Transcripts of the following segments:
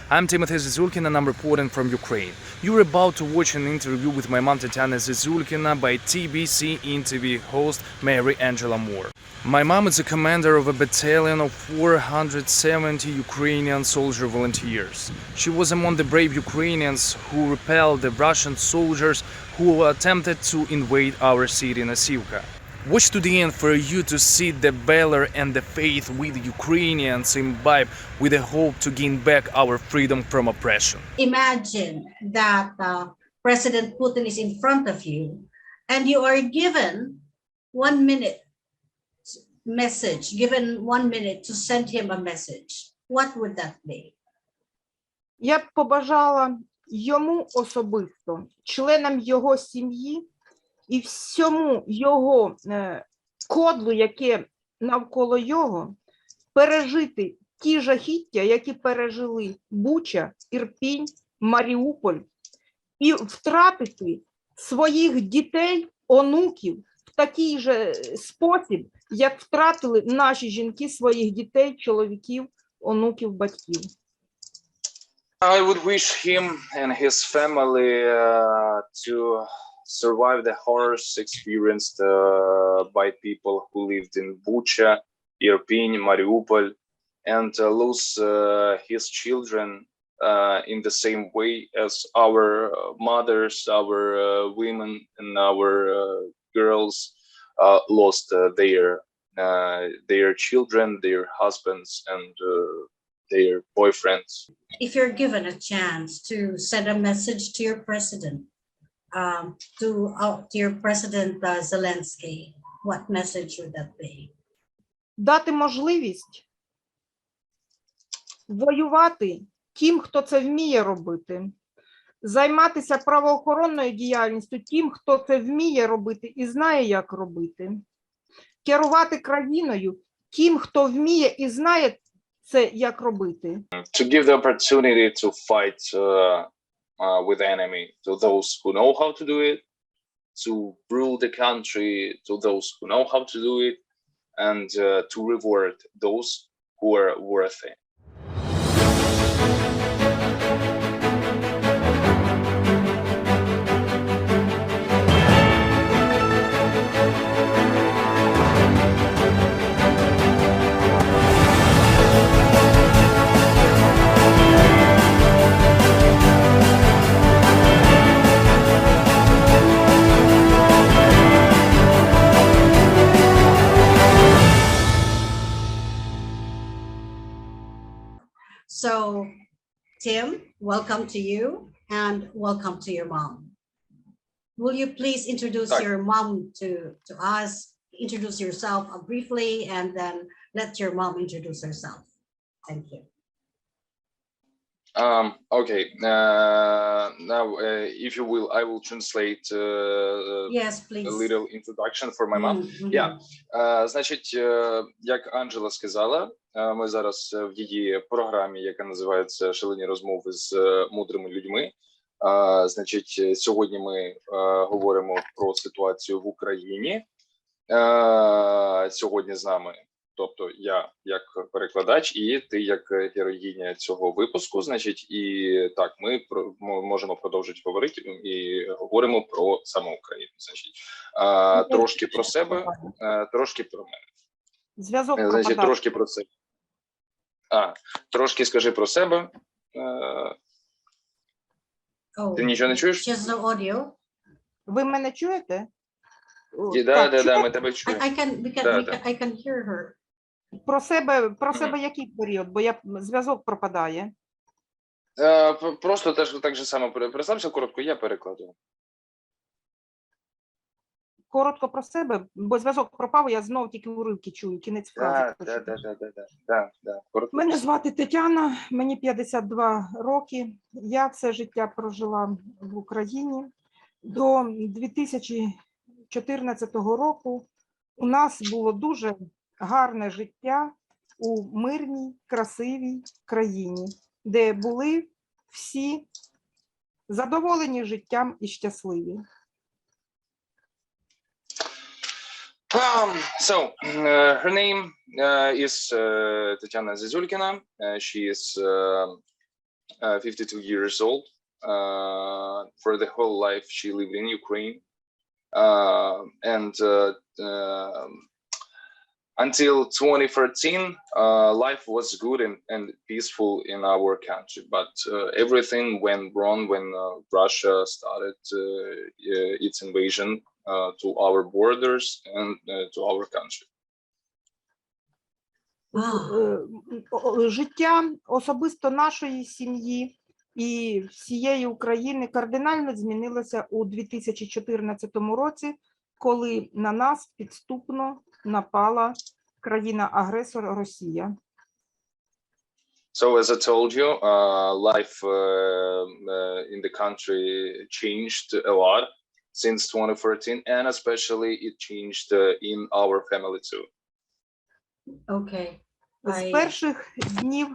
I'm Timothy Zizulkin and I'm reporting from Ukraine. You're about to watch an interview with my mom Tatiana Zizulkina by TBC interview host Mary Angela Moore. My mom is a commander of a battalion of 470 Ukrainian soldier volunteers. She was among the brave Ukrainians who repelled the Russian soldiers who attempted to invade our city Nasivka. Watch to the end for you to see the valor and the faith with Ukrainians imbibe with the hope to gain back our freedom from oppression. Imagine that President Putin is in front of you and you are given 1 minute given 1 minute to send him a message. What would that be? Я б побажала йому особисто, членам його сім'ї і всьому його кодлу, яке навколо його, пережити ті жахіття, які пережили Буча, Ірпінь, Маріуполь, і втратити своїх дітей, онуків в такий же спосіб, як втратили наші жінки своїх дітей, чоловіків, онуків, батьків. I would wish him and his family to survive the horrors experienced by people who lived in Bucha, Irpin, Mariupol, and lose his children in the same way as our mothers, our women, and our girls lost their children, their husbands, and their boyfriends. If you're given a chance to send a message to your president, to your President Zelensky, what message would that be? Дати можливість воювати тим, хто це вміє робити, займатися правоохоронною діяльністю тим, хто це вміє робити і знає, як робити, керувати країною тим, хто вміє і знає це, як робити. To give the opportunity to fight with enemy to those who know how to do it, to rule the country to those who know how to do it, and to reward those who are worthy. So, Tim, welcome to you and welcome to your mom. Will you please introduce your mom to us? Introduce yourself briefly and then let your mom introduce herself. Thank you. Okay, now if you will, I will translate Yes, please. a little introduction for my mom. Yeah, значить, як Анджела сказала, ми зараз в її програмі, яка називається «Шалені розмови з мудрими людьми». Значить, сьогодні ми говоримо про ситуацію в Україні. Сьогодні з нами, тобто я як перекладач і ти як героїня цього випуску, значить, і так, ми можемо продовжити говорити і говоримо про саму Україну. Значить, трошки про себе, трошки про мене. Зв'язок значить, трошки про себе. Трошки скажи про себе. Ти нічого не чуєш? Just the audio. Ви мене чуєте? Да, ми тебе чуємо. I can hear her. Про себе який період, бо зв'язок пропадає. Просто так же само представся коротко, я перекладу. Коротко про себе, бо зв'язок пропав, я знову тільки уривки чую, кінець фрази. Мене звати Тетяна, мені 52 роки. Я все життя прожила в Україні. До 2014 року у нас було дуже гарне життя у мирній, красивій країні, де були всі задоволені життям і щасливі. So, her name is Tatiana Zizulkina. She is 52 years old. For the whole life, she lived in Ukraine. And until 2013, life was good and peaceful in our country. But everything went wrong when Russia started its invasion to our borders and to our country. Життя особисто нашої сім'ї і всієї України кардинально змінилося у 2014 році, коли на нас підступно напала країна-агресор Росія. So as I told you, life in the country changed a lot since 2014, and especially it changed in our family too. Okay. З перших днів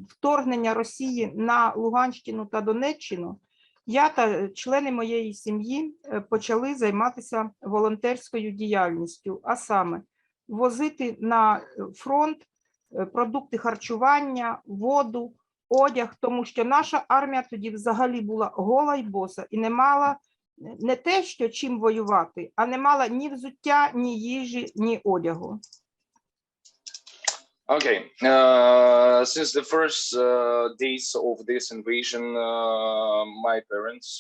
вторгнення Росії на Луганщину та Донеччину я та члени моєї сім'ї почали займатися волонтерською діяльністю, а саме возити на фронт продукти харчування, воду, одяг, тому що наша армія тоді взагалі була гола й боса і не мала не те, що чим воювати, а не мала ні взуття, ні їжі, ні одягу. Okay, since the first days of this invasion, my parents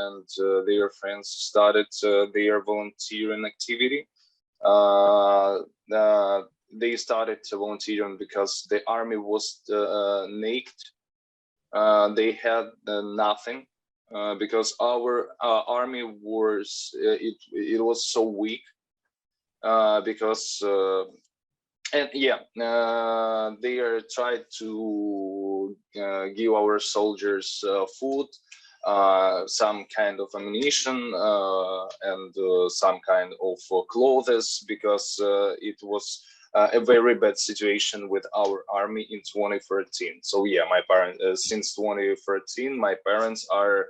and their friends started their volunteering activity. They started volunteering because the army was naked. They had nothing because our army was it was so weak because. And yeah, they tried to give our soldiers food, some kind of ammunition, and some kind of clothes, because it was a very bad situation with our army in 2013. So yeah, my parents, since 2013, my parents are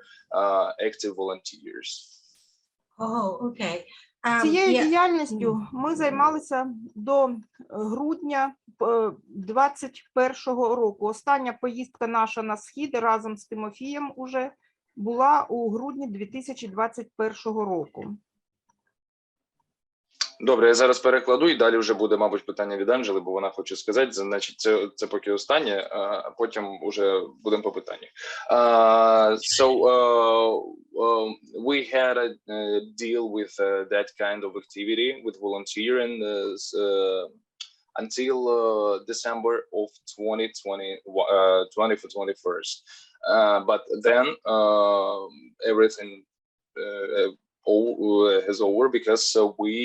active volunteers. Oh, okay. Цією діяльністю ми займалися до грудня 2021 року. Остання поїздка наша на Схід разом з Тимофієм уже була у грудні 2021 року. Добре, я зараз перекладу і далі вже буде, мабуть, питання від Анжели, бо вона хоче сказати. Значить, це поки останнє, а потім вже будемо по питаннях. We had a deal with that kind of activity with volunteering until December of 2021. But then everything is over because we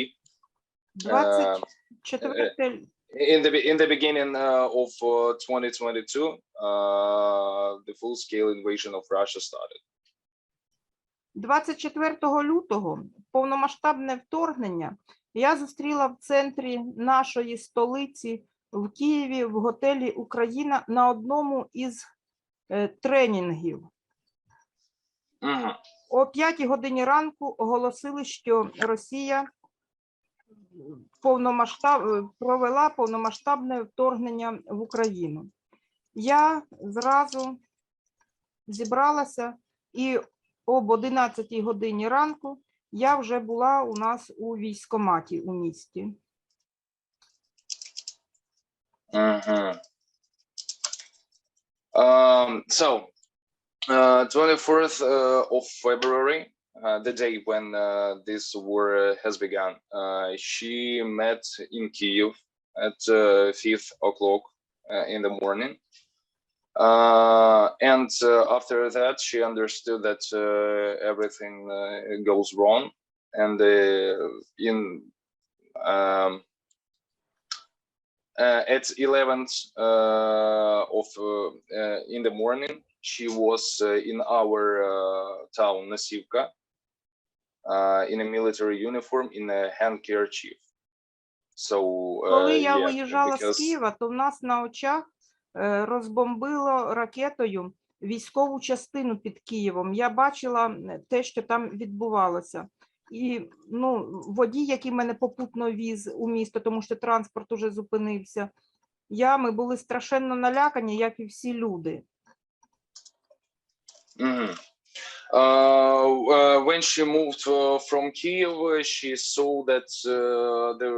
in the beginning of 2022, the full-scale invasion of Russia started. 24 лютого повномасштабне вторгнення я зустріла в центрі нашої столиці в Києві в готелі «Україна» на одному із тренінгів. О 5 годині ранку оголосили, що Росія провела повномасштабне вторгнення в Україну. Я зразу зібралася і об 11 годині ранку я вже була у нас у військкоматі у місті. 24th of February, the day when this war has begun, she met in Kyiv at 5 o'clock in the morning. And after that, she understood that everything goes wrong. And at 11th in the morning, she was in our town, Nasivka, in a military uniform, in a handkerchief. So, коли я виїжджала з Києва, то в нас на очах розбомбило ракетою військову частину під Києвом. Я бачила те, що там відбувалося. І водій, який мене попутно віз у місто, тому що транспорт уже зупинився, ми були страшенно налякані, як і всі люди. When she moved from Kiev, she saw that the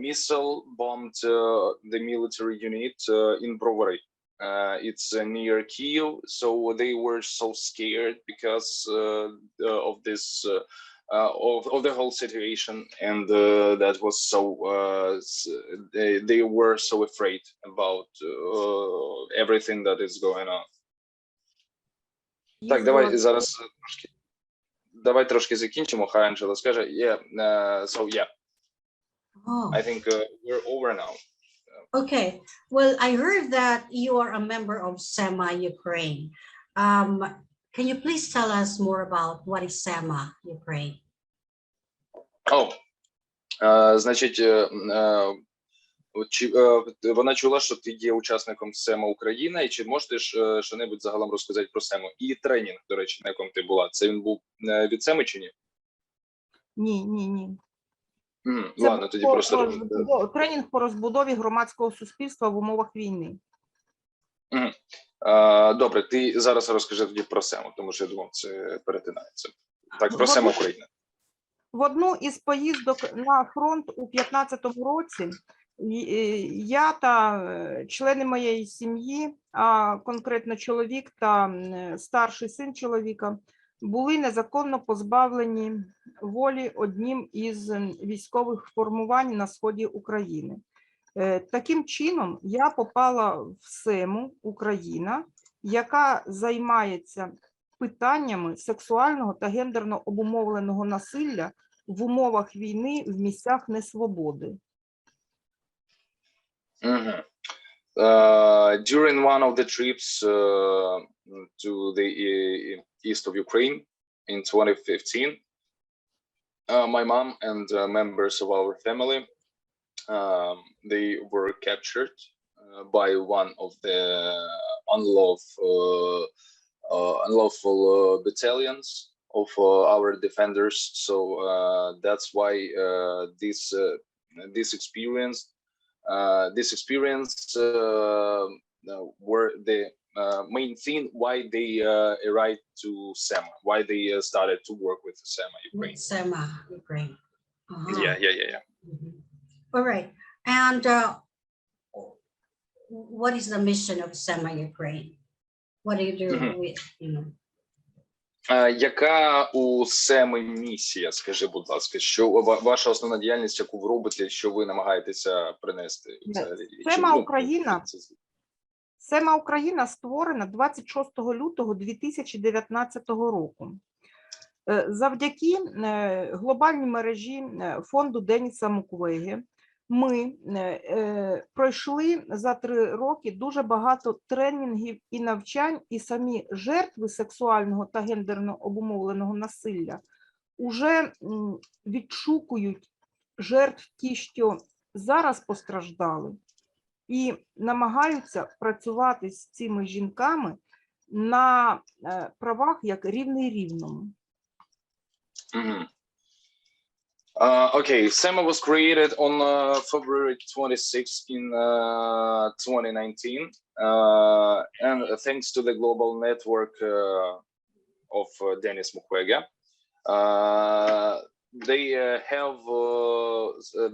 missile bombed the military unit in Brovary. It's near Kiev, so they were so scared because of this, of the whole situation, and that was so. They were so afraid about everything that is going on. Так, давай зараз трошки закінчимо. Хай Анджела скаже. So yeah, I think we're over now. Okay. Well, I heard that you are a member of Sema Ukraine. Can you please tell us more about what is Sema Ukraine? Значить, вона чула, що ти є учасником Сема Україна, і чи можеш що-небудь загалом розказати про Сему? І тренінг, до речі, на якому ти була, це він був від Семи чи ні? Ні. Ладно, тоді просто тренінг по розбудові громадського суспільства в умовах війни. Добре, ти зараз розкажи тоді про Сему, тому що я думав, це перетинається. Так, про Сему Україна. В одну із поїздок на фронт у 15-му році я та члени моєї сім'ї, а конкретно чоловік та старший син чоловіка, були незаконно позбавлені волі одним із військових формувань на сході України. Таким чином, я попала в Сему Україна, яка займається питаннями сексуального та гендерно обумовленого насилля в умовах війни в місцях несвободи. During one of the trips to the east of Ukraine in 2015, my mom and members of our family, they were captured by one of the unlawful battalions of our defenders. So that's why this experience were the main thing why they arrived to Sema, why they started to work with Sema Ukraine. Sema Ukraine. Yeah. All right. And what is the mission of Sema Ukraine? What do you do with, Яка у Семи місія, скажи, будь ласка, що ваша основна діяльність, яку ви робите, що ви намагаєтеся принести? Сема Україна створена 26 лютого 2019 року. Завдяки глобальній мережі фонду Деніса Муквеге ми пройшли за 3 роки дуже багато тренінгів і навчань, і самі жертви сексуального та гендерно обумовленого насилля уже відшукують жертв ті, що зараз постраждали, і намагаються працювати з цими жінками на правах як рівний рівному. Okay, Sema was created on February 26 in 2019, and thanks to the global network of Denis Mukwege,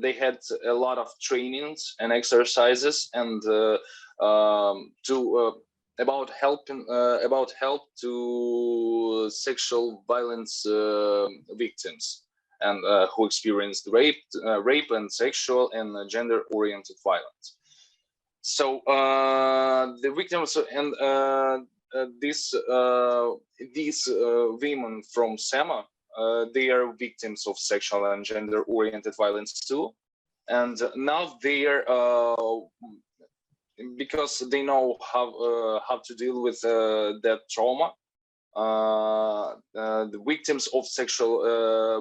they had a lot of trainings and exercises and about help to sexual violence victims and who experienced rape and sexual and gender-oriented violence. So the victims and these women from Sema, they are victims of sexual and gender-oriented violence too, and now they are because they know how to deal with that trauma. The victims of sexual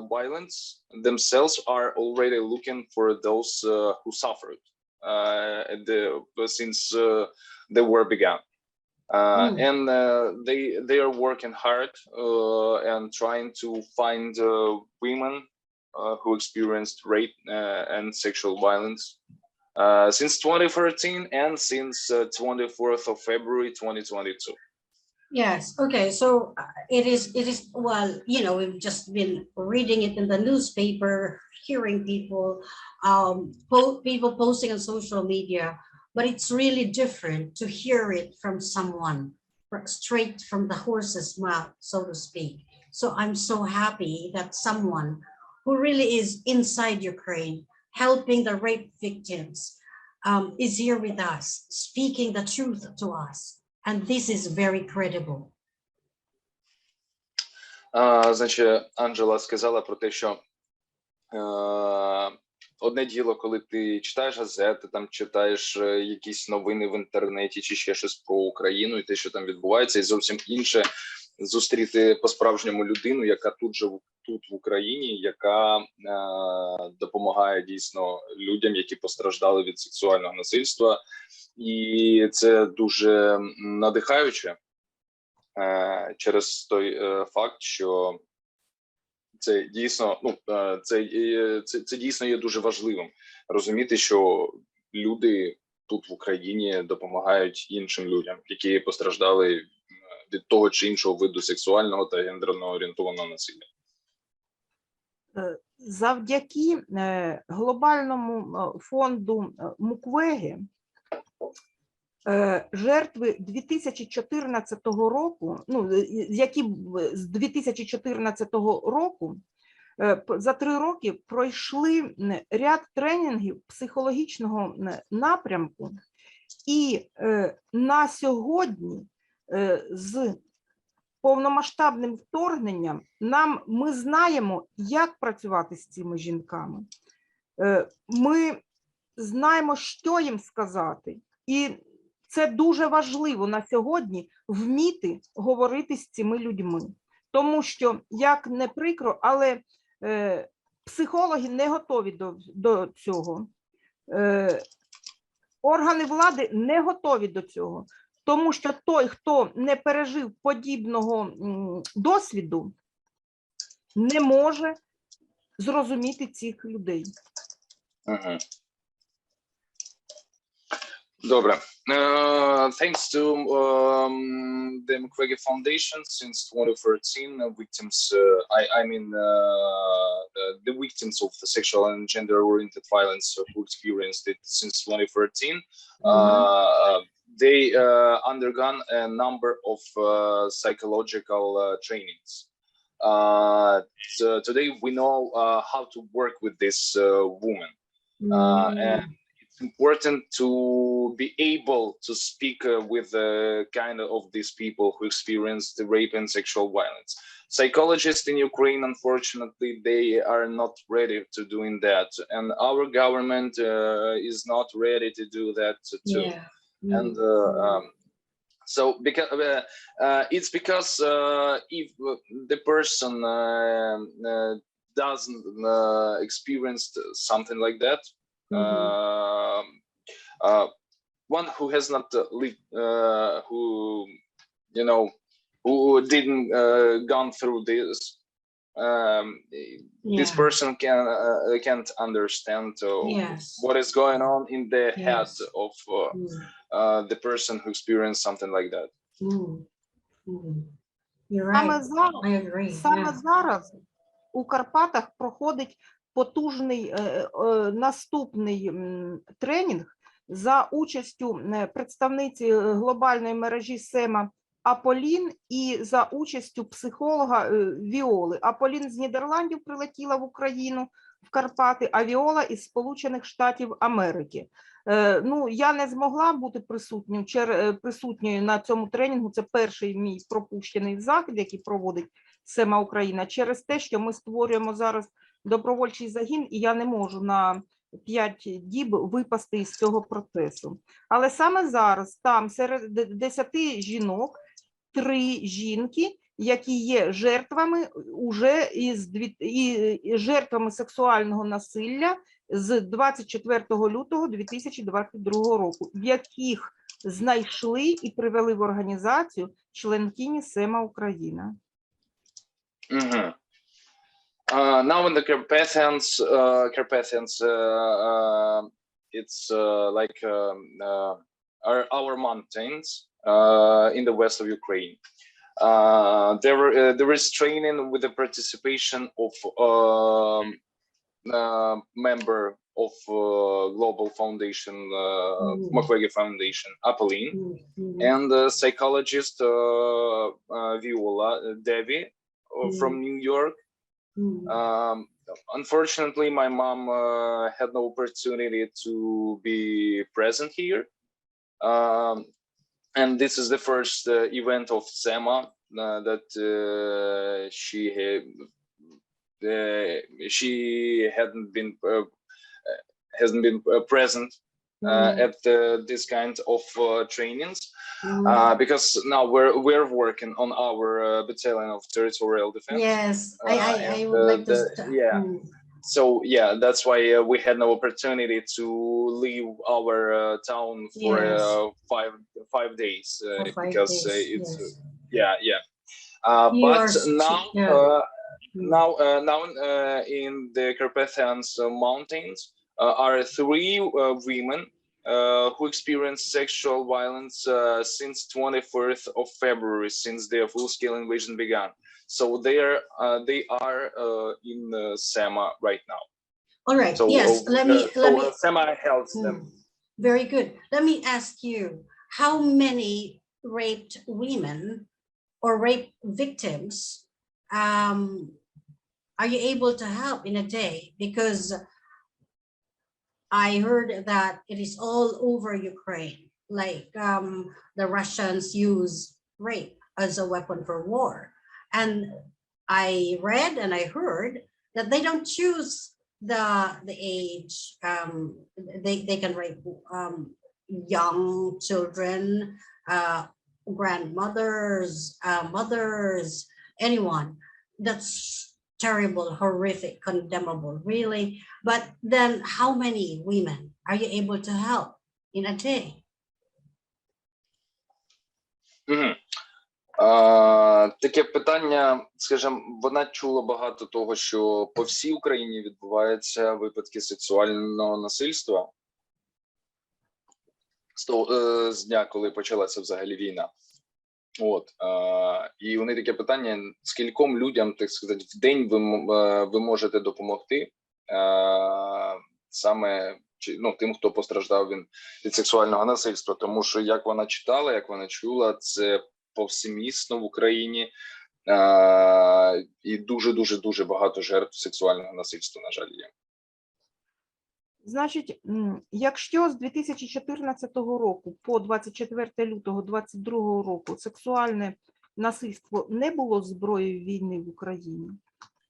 violence themselves are already looking for those who suffered since the war began, and they are working hard and trying to find women who experienced rape and sexual violence since 2013 and since 24th of February 2022. Yes. Okay. So it is, well, you know, we've just been reading it in the newspaper, hearing people, people posting on social media, but it's really different to hear it from someone straight from the horse's mouth, so to speak. So I'm so happy that someone who really is inside Ukraine, helping the rape victims, is here with us, speaking the truth to us. And this is very credible. Значить, Анджела сказала про те, що одне діло, коли ти читаєш газети, там читаєш якісь новини в інтернеті чи ще щось про Україну і те, що там відбувається, і зовсім інше зустріти по-справжньому людину, яка тут в Україні, яка допомагає дійсно людям, які постраждали від сексуального насильства. І це дуже надихаюче через той факт, що це дійсно, це дійсно є дуже важливим розуміти, що люди тут в Україні допомагають іншим людям, які постраждали від того чи іншого виду сексуального та гендерно орієнтованого насилля. Завдяки глобальному фонду Муквеги жертви 2014 року, які з 2014 року за 3 роки пройшли ряд тренінгів психологічного напрямку, і на сьогодні з повномасштабним вторгненням ми знаємо, як працювати з цими жінками. Ми знаємо, що їм сказати. І це дуже важливо на сьогодні вміти говорити з цими людьми. Тому що, як не прикро, але психологи не готові до цього. Органи влади не готові до цього. Тому що той, хто не пережив подібного досвіду, не може зрозуміти цих людей. Ага. Добре. Thanks to the Mukwege Foundation, since 2013, victims, the victims of the sexual and gender-oriented violence who experienced it since 2013, they undergone a number of psychological trainings. So today we know how to work with this woman, and it's important to be able to speak with kind of these people who experienced the rape and sexual violence. Psychologists in Ukraine, unfortunately, they are not ready to doing that, and our government is not ready to do that too. Yeah. And so because it's because if the person doesn't experience something like that, one who has not lived, who didn't gone through this, this person can't understand what is going on in the head of the person who experienced something like that. You're right. I agree. Саме зараз у Карпатах проходить потужний наступний тренінг за участю представниці глобальної мережі Сема Аполін і за участю психолога Віоли. Аполін з Нідерландів прилетіла в Україну, в Карпати, а Віола із Сполучених Штатів Америки. Я не змогла бути присутньою на цьому тренінгу, це перший мій пропущений захід, який проводить Сема Україна, через те, що ми створюємо зараз добровольчий загін, і я не можу на 5 діб випасти із цього процесу. Але саме зараз там серед 10 жінок 3 жінки, які є жертвами жертвами сексуального насилля з 24 лютого 2022 року, яких знайшли і привели в організацію членкині Сема Україна. Now in the Carpathians it's like our mountains in the west of Ukraine. There is training with the participation of member of Global Foundation, Mukwege Foundation, Apolline, and psychologist Viola Devi from New York. Unfortunately, my mom had no opportunity to be present here. And this is the first event of Sema that she hasn't been present at this kind of trainings, because now we're working on our battalion of territorial defense. Yes, I would like to start. So yeah, that's why we had no opportunity to leave our town for 5 days, because it's but now in the Carpathians Mountains are 3 women who experienced sexual violence since 24th of February, since the full-scale invasion began. So they are in Sema right now. All right. So, yes. Let me. Sema helps them. Very good. Let me ask you: how many raped women or rape victims are you able to help in a day? Because I heard that it is all over Ukraine. Like the Russians use rape as a weapon for war. And I read and I heard that they don't choose the age. They can rape young children, grandmothers, mothers, anyone. That's terrible, horrific, condemnable, really. But then how many women are you able to help in a day? Таке питання, скажімо, вона чула багато того, що по всій Україні відбуваються випадки сексуального насильства з дня, коли почалася взагалі війна. І у неї таке питання, скільком людям, так сказати, в день ви можете допомогти саме тим, хто постраждав від сексуального насильства. Тому що, як вона читала, як вона чула, це повсемісно в Україні і дуже багато жертв сексуального насильства, на жаль, є. Значить, якщо з 2014 року по 24 лютого 2022 року сексуальне насильство не було зброєю війни в Україні,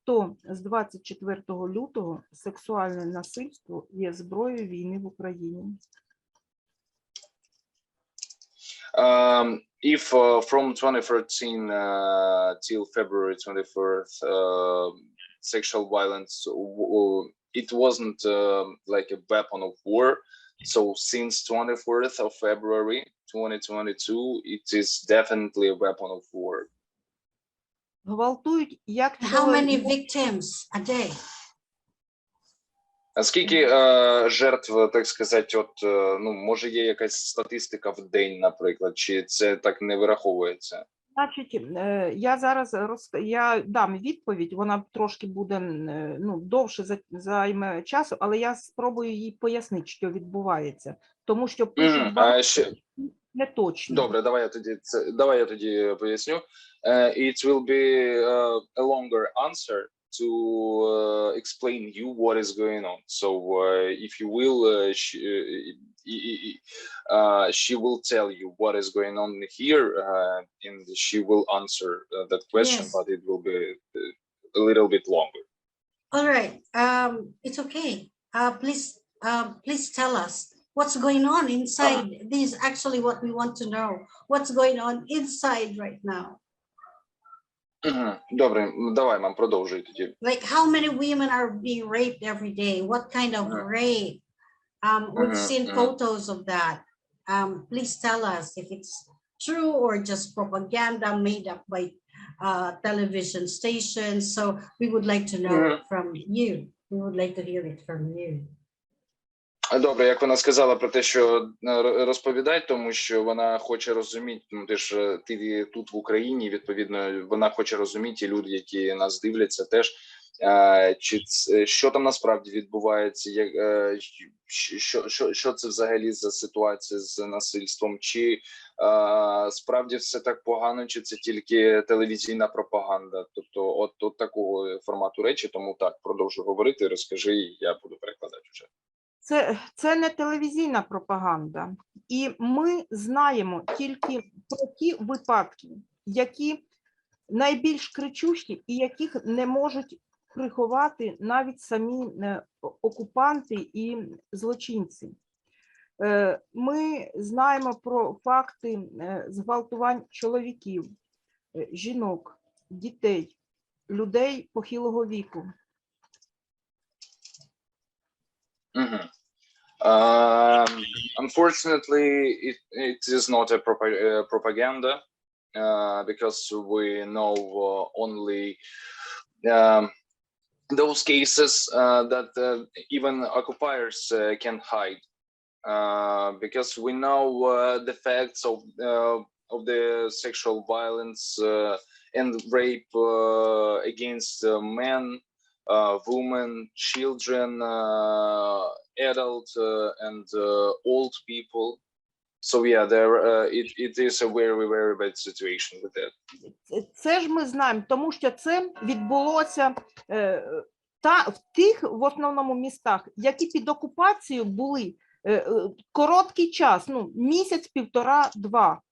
то з 24 лютого сексуальне насильство є зброєю війни в Україні. If from 2013 till February 24th, sexual violence, it wasn't like a weapon of war. So since 24th of February 2022, it is definitely a weapon of war. Гвалтують як How many victims a day? А скільки жертв, так сказати, може є якась статистика в день, наприклад, чи це так не вираховується? Значить, я зараз я дам відповідь, вона трошки буде довше займе часу, але я спробую їй пояснити, що відбувається, тому що пишуть не точно. Добре, давай я тоді поясню. It will be a longer answer to explain you what is going on. So if you will, she will tell you what is going on here, and she will answer that question, yes. But it will be a little bit longer. All right, it's okay. Please tell us what's going on inside. This is actually what we want to know. What's going on inside right now? Добре, давай, мам, продовжуй тоді. Like how many women are being raped every day? What kind of rape? We've seen photos of that. Please tell us if it's true or just propaganda made up by television stations. So we would like to know from you. We would like to hear it from you. Добре, як вона сказала про те, що розповідай, тому що вона хоче розуміти, ну ти тут в Україні, відповідно, вона хоче розуміти, і люди, які нас дивляться, теж що там насправді відбувається, що це взагалі за ситуація з насильством, чи справді все так погано, чи це тільки телевізійна пропаганда, тобто от такого формату речі, тому так, продовжу говорити, розкажи, я буду перекладати вже. Це не телевізійна пропаганда. І ми знаємо тільки про ті випадки, які найбільш кричущі і яких не можуть приховати навіть самі окупанти і злочинці. Ми знаємо про факти зґвалтувань чоловіків, жінок, дітей, людей похилого віку. Unfortunately, it is not a propaganda because we know only those cases that even occupiers can hide, because we know the facts of the sexual violence and rape against men, women, children, adult and old people. So yeah, it is a very, very bad situation with that. Це ж ми знаємо, тому що це відбулося в тих, в основному, містах, які під окупацією були короткий час, ну, місяць, півтора, два.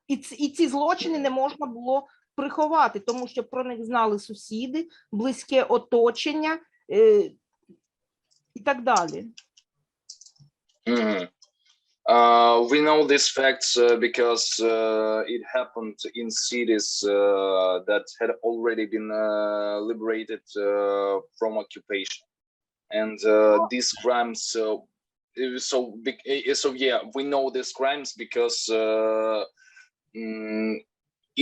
І ці злочини не можна було приховати, тому що про них знали сусіди, близьке оточення і так далі. We know these facts because it happened in cities that had already been liberated from occupation, and these crimes. So yeah, we know these crimes because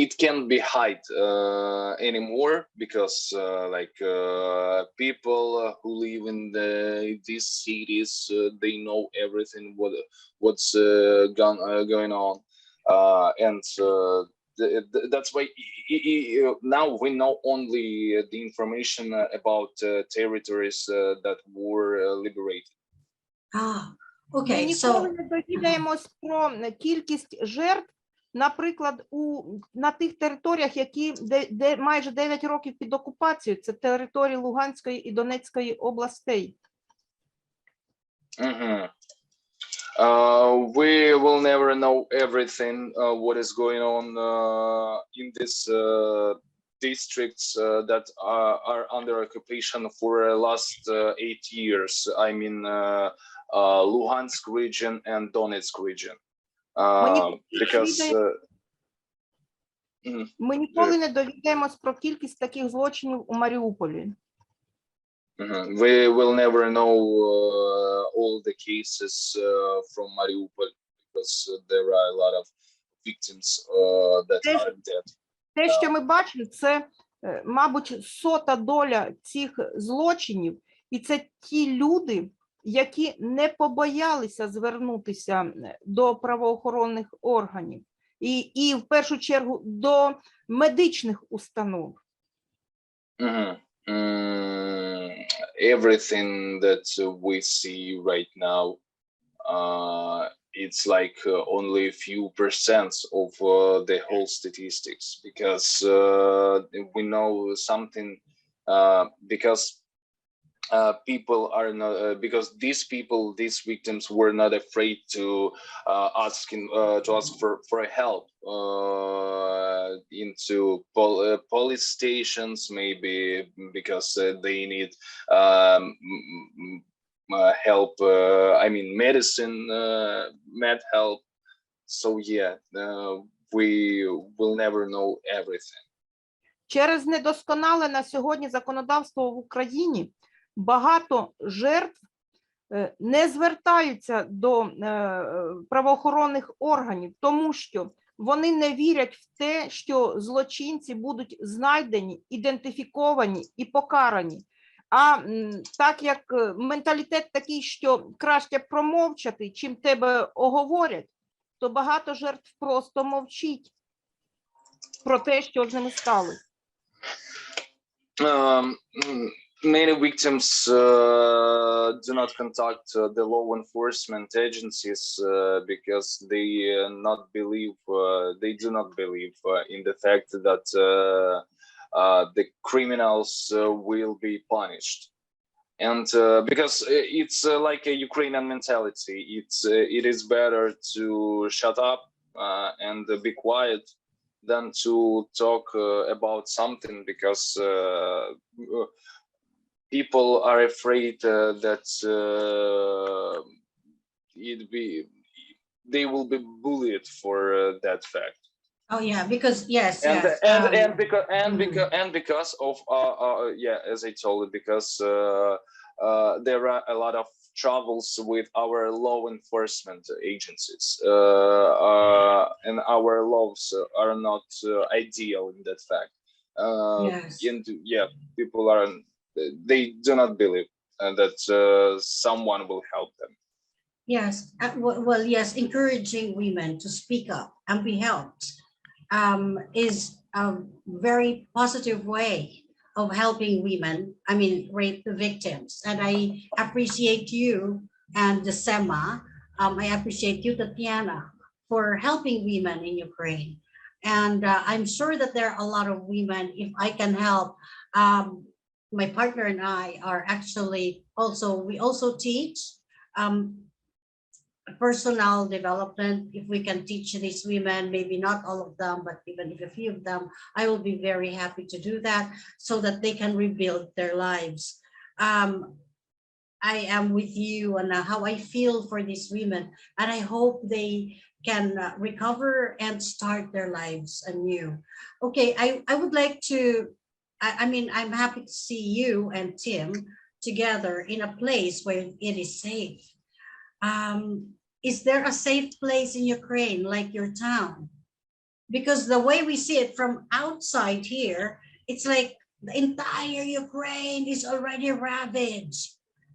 it can't be hid anymore, because people who live in these cities, they know everything what's going on, and that's why now we know only the information about territories that were liberated. Okay, Ми ніколи не довідаємось про кількість жертв, наприклад, на тих територіях, де майже 9 років під окупацією, це території Луганської і Донецької областей. We will never know everything what is going on in these districts that are under occupation for the last 8 years. I mean, Luhansk region and Donetsk region. Ми ніколи не довідаємось про кількість таких злочинів у Маріуполі. We will never know all the cases from Mariupol because there are a lot of victims that are dead. Те, що ми бачимо, це, мабуть, 100-та доля цих злочинів, і це ті люди, які не побоялися звернутися до правоохоронних органів і в першу чергу до медичних установ. Everything that we see right now, it's like only a few percent of the whole statistics, because we know something, because people are not because these victims were not afraid to ask for help into police stations, maybe because they need help, I mean medicine, med help. So yeah, we will never know everything. Через недосконале на сьогодні законодавство в Україні багато жертв не звертаються до правоохоронних органів, тому що вони не вірять в те, що злочинці будуть знайдені, ідентифіковані і покарані. А так як менталітет такий, що краще промовчати, чим тебе оговорять, то багато жертв просто мовчить про те, що з ними сталося. Many victims do not contact the law enforcement agencies because they do not believe in the fact that the criminals will be punished. And because it's like a Ukrainian mentality, it is better to shut up and be quiet than to talk about something, because people are afraid that they will be bullied for that fact. Oh yeah, because yes, And yes. Because of yeah, as I told you, because there are a lot of troubles with our law enforcement agencies, and our laws are not ideal in that fact. Yes. And yeah, people they do not believe that someone will help them. Yes. Well, yes, encouraging women to speak up and be helped is a very positive way of helping women, rape victims. And I appreciate you and the Sema. I appreciate you, Tatiana, for helping women in Ukraine. And I'm sure that there are a lot of women, if I can help. My partner and I are actually we also teach personal development. If we can teach these women, maybe not all of them, but even if a few of them, I will be very happy to do that so that they can rebuild their lives. I am with you on how I feel for these women, and I hope they can recover and start their lives anew. Okay, I would like to, I'm happy to see you and Tim together in a place where it is safe. Is there a safe place in Ukraine like your town? Because the way we see it from outside here, it's like the entire Ukraine is already ravaged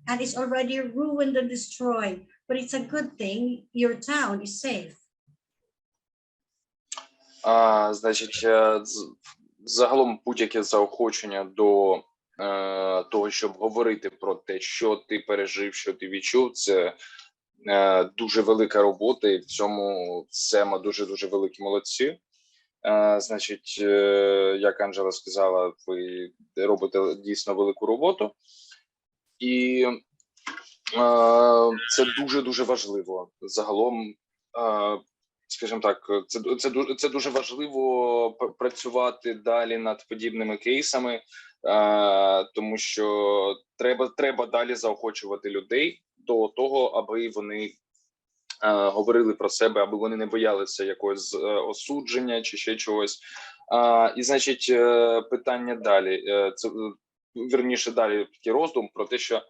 and it's already ruined and destroyed. But it's a good thing your town is safe. Значить, загалом будь-яке заохочення до того, щоб говорити про те, що ти пережив, що ти відчув, це дуже велика робота, і в цьому Сема дуже великі молодці. Значить, як Анжела сказала, ви робите дійсно велику роботу, і це дуже важливо. Загалом, скажімо так, це дуже важливо працювати далі над подібними кейсами, тому що треба далі заохочувати людей до того, аби вони говорили про себе, аби вони не боялися якогось осудження чи ще чогось. І, значить, питання далі, це вірніше далі такий роздум про те, що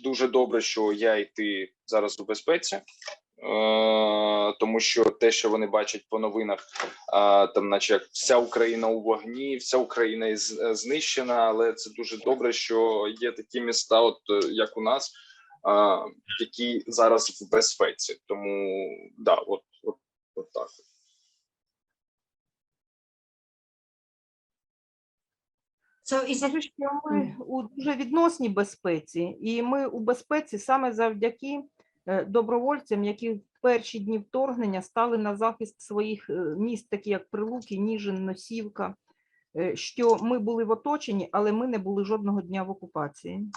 дуже добре, що я і ти зараз у безпеці, тому що те, що вони бачать по новинах, там наче як вся Україна у вогні, вся Україна знищена, але це дуже добре, що є такі міста, от як у нас, які зараз в безпеці. Тому да, от так. Скажу, що ми у дуже відносній безпеці, і ми у безпеці саме завдяки добровольцям, які в перші дні вторгнення стали на захист своїх міст, такі як Прилуки, Ніжин, Носівка, що ми були в оточенні, але ми не були жодного дня в окупації.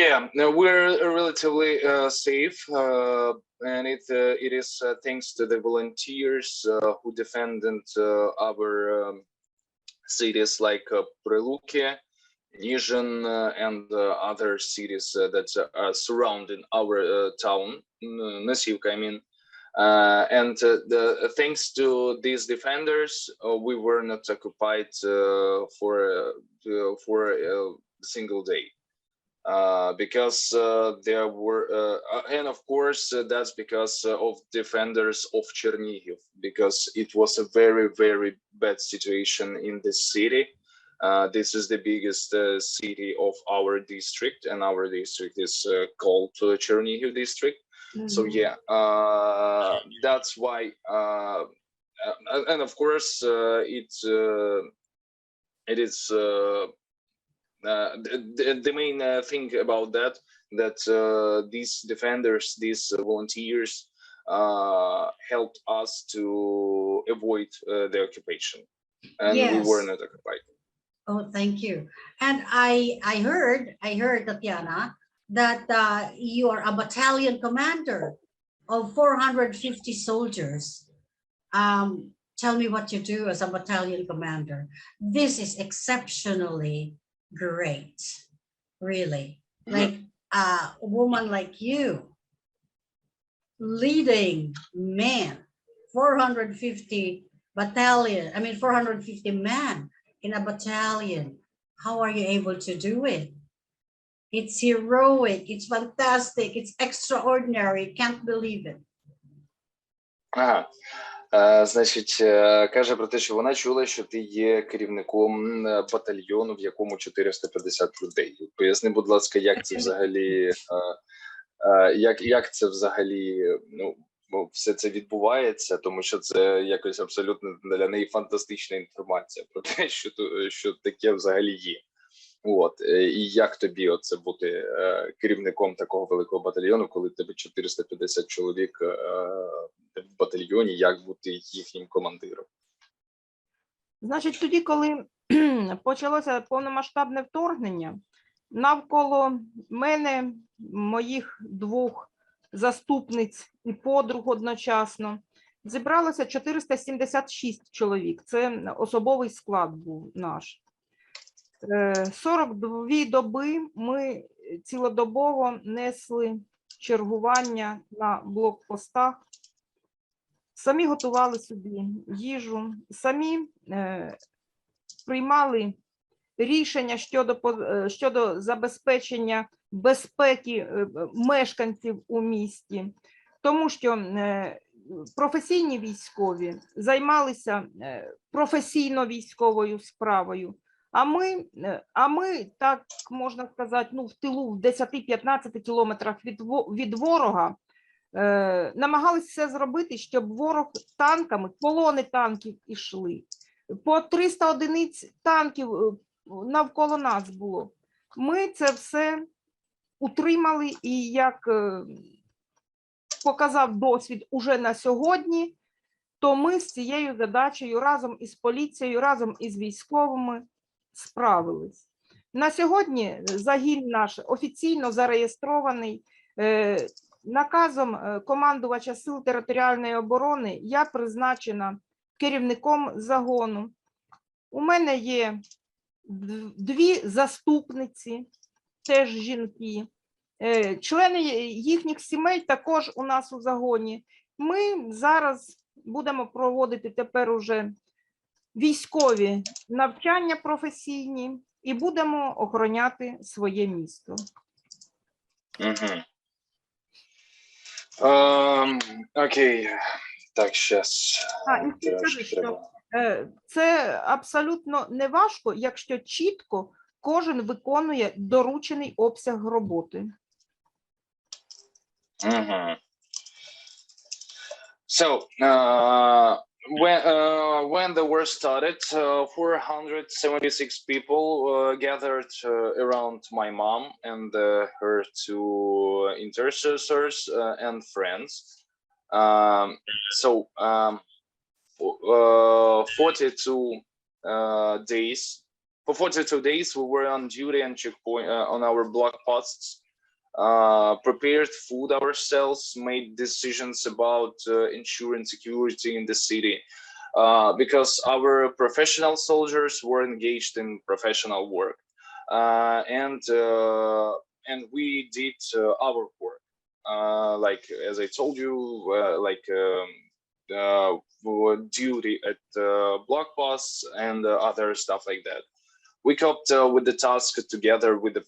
Yeah, we're relatively safe, and it is thanks to the volunteers who defended our cities like Priluki, Nizhyn, and other cities that are surrounding our town, Nasivka, I mean. And thanks to these defenders, we were not occupied for a single day. because there were, and of course, that's because of defenders of Chernihiv, because it was a very, very bad situation in this city. This is the biggest city of our district, and our district is called Chernihiv district. So yeah, that's why, and of course, it is the main thing about that these defenders, these volunteers, helped us to avoid the occupation, and we were Yes. not occupied. Oh, thank you. And I heard, Tatiana, that you are a battalion commander of 450 soldiers. Tell me what you do as a battalion commander. This is exceptionally great, really. Like a woman like you leading men, 450 battalion, I mean 450 men in a battalion. How are you able to do it? It's heroic, it's fantastic, it's extraordinary. Can't believe it. Ага. Значить, каже про те, що вона чула, що ти є керівником батальйону, в якому 450 людей. Поясни, будь ласка, як це взагалі, як це взагалі, ну, все це відбувається, тому що це якось абсолютно для неї фантастична інформація про те, що таке взагалі є. От, і як тобі оце бути керівником такого великого батальйону, коли тебе 450 чоловік в батальйоні, як бути їхнім командиром? Значить, тоді, коли почалося повномасштабне вторгнення, навколо мене, моїх двох заступниць і подруг одночасно, зібралося 476 чоловік. Це особовий склад був наш. 42 доби ми цілодобово несли чергування на блокпостах, самі готували собі їжу, самі приймали рішення щодо забезпечення безпеки мешканців у місті, тому що професійні військові займалися професійно військовою справою, а ми, так можна сказати, ну, в тилу, в 10-15 кілометрах від ворога, намагалися все зробити, щоб ворог танками, колони танків ішли. По 300 одиниць танків навколо нас було. Ми це все утримали, і як показав досвід уже на сьогодні, то ми з цією задачею разом із поліцією, разом із військовими справились. На сьогодні загін наш офіційно зареєстрований. Наказом командувача Сил територіальної оборони я призначена керівником загону. У мене є дві заступниці, теж жінки. Члени їхніх сімей також у нас у загоні. Ми зараз будемо проводити тепер уже військові навчання професійні і будемо охороняти своє місто. Окей, так, щас. І скажу, що це абсолютно не важко, якщо чітко кожен виконує доручений обсяг роботи. So, when the war started, 476 people gathered around my mom and her two intercessors and friends. 42 days. For 42 days, we were on duty and checkpoint on our block posts. Prepared food ourselves, made decisions about ensuring security in the city, because our professional soldiers were engaged in professional work, and we did our work. Like as I told you, duty at block posts and other stuff like that. we coped with the task together with the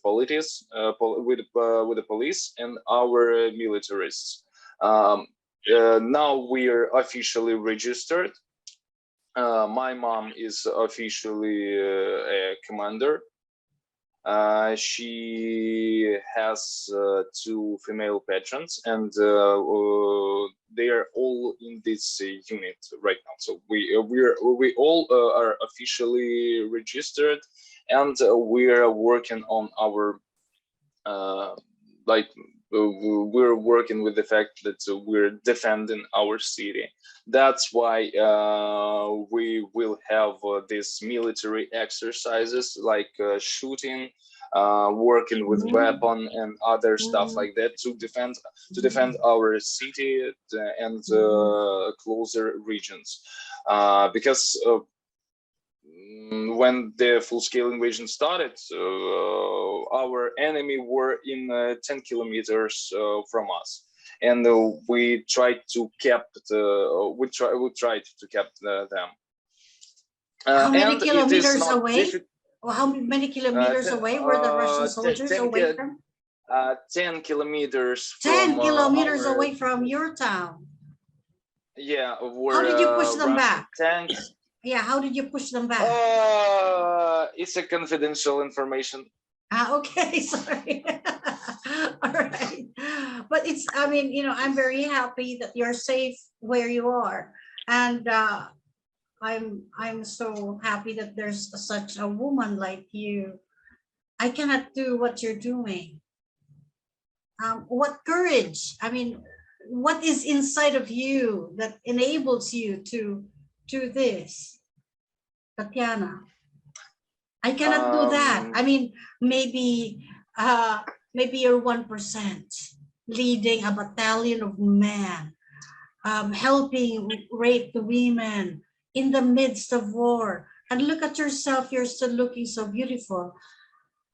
with the police and our militarists. Now we are officially registered. My mom is officially a commander. She has 2 female patrons, and they are all in this unit right now. So we all are officially registered, and we are working on our we're working with the fact that we're defending our city. That's why we will have these military exercises like shooting, working with weapon and other stuff like that to defend our city and closer regions, because when the full-scale invasion started, our enemy were in 10 kilometers from us, and we tried to keep them. How many kilometers away? Well, how many kilometers away were the Russian soldiers away from? 10 kilometers. 10 kilometers away from your town. Yeah. How did you push them back? Tanks. Yeah, how did you push them back? It's a confidential information. Okay, sorry. All right. But it's, I mean, you know, I'm very happy that you're safe where you are. And I'm so happy that there's such a woman like you. I cannot do what you're doing. What courage. I mean, what is inside of you that enables you to do this? Tatiana, I cannot do that. I mean, maybe you're 1% leading a battalion of men, helping rape the women in the midst of war. And look at yourself, you're still looking so beautiful.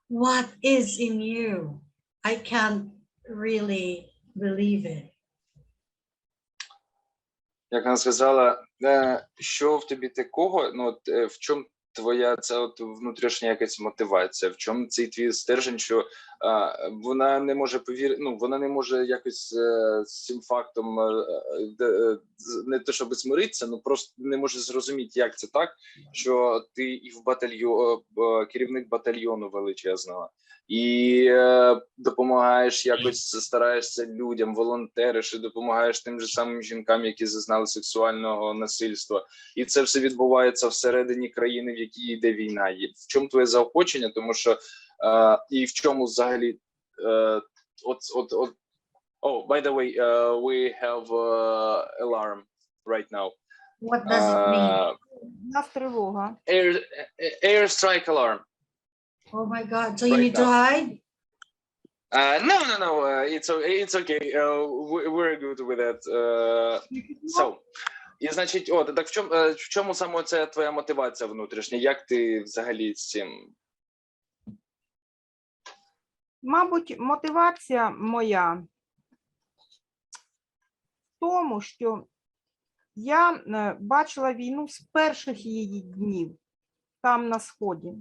What is in you? I can't really believe it. Як вона сказала, що в тобі такого, ну, в чому твоя ця от внутрішня якась мотивація, в чому цей твій стержень, що вона не може повірити, ну, вона не може якось з цим фактом не те, щоб змиритися, ну, просто не може зрозуміти, як це так, що ти і в керівник батальйону величезного, і допомагаєш якось, стараєшся людям, волонтериш і допомагаєш тим же самим жінкам, які зазнали сексуального насильства. І це все відбувається всередині країни, в якій йде війна. І в чому твоє заохочення? Тому що і в чому взагалі Oh, by the way, we have alarm right now. What does it mean? Нас тривога. Air strike alarm. Oh my God! So you need to hide? No. It's okay. We're good with that. So, і значить, так в чому саме це твоя мотивація внутрішня? Як ти взагалі з цим? Мабуть, мотивація моя в тому, що я бачила війну з перших її днів там на Сході.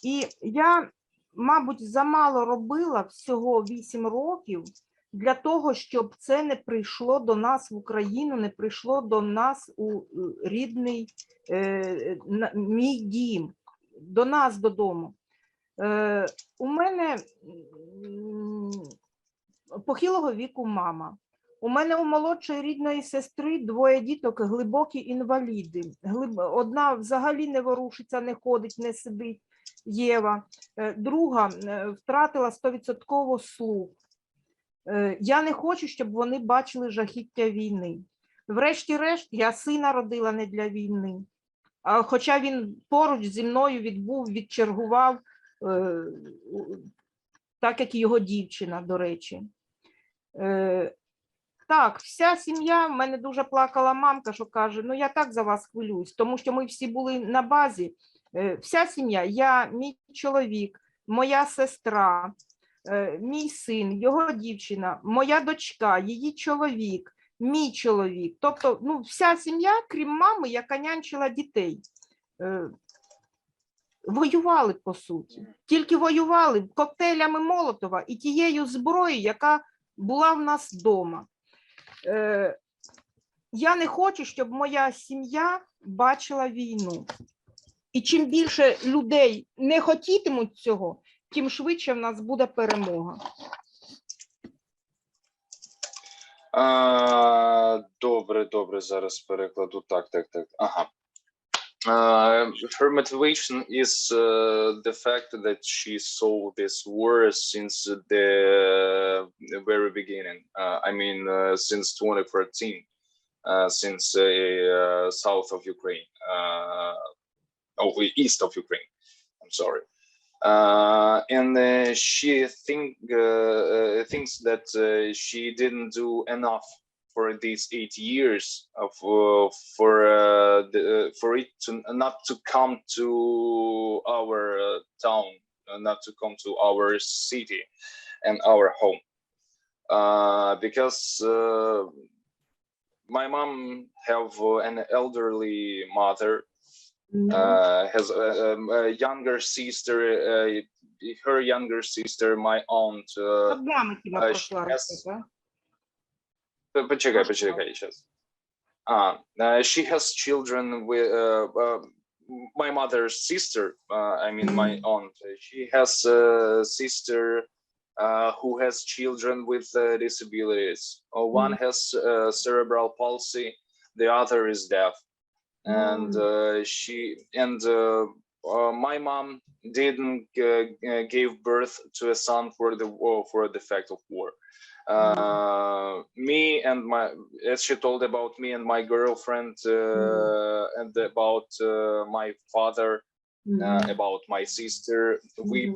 І я, мабуть, замало робила всього 8 років для того, щоб це не прийшло до нас в Україну, не прийшло до нас у рідний мій дім, до нас додому. У мене похилого віку мама. У мене у молодшої рідної сестри 2 діток глибокі інваліди. Одна взагалі не ворушиться, не ходить, не сидить, Єва. Друга втратила 100% слух. Я не хочу, щоб вони бачили жахіття війни. Врешті-решт, я сина родила не для війни. Хоча він поруч зі мною відчергував, так як і його дівчина, до речі. Так, вся сім'я, в мене дуже плакала мамка, що каже, ну я так за вас хвилююсь, тому що ми всі були на базі. Вся сім'я, я, мій чоловік, моя сестра, мій син, його дівчина, моя дочка, її чоловік, мій чоловік. Тобто, ну, вся сім'я, крім мами, яка нянчила дітей. воювали, по суті. Тільки воювали коктейлями Молотова і тією зброєю, яка була в нас вдома. Я не хочу, щоб моя сім'я бачила війну. І чим більше людей не хотітимуть цього, тим швидше в нас буде перемога. Добре, зараз перекладу. Так. Ага. Her motivation is the fact that she saw this war since the very beginning. I mean, since 2014, since south of Ukraine, east of Ukraine. I'm sorry. And she thinks that she didn't do enough for these 8 years for it to not to come to our town, not to come to our city and our home, because my mom have an elderly mother, has a younger sister, her younger sister, my aunt. Почекай, сейчас. She has children with my mother's sister. I mean, my aunt. She has a sister who has children with disabilities. One has cerebral palsy. The other is deaf. And my mom didn't give birth to a son for the fact of war. Me and as she told about me and my girlfriend, and about my father, about my sister, we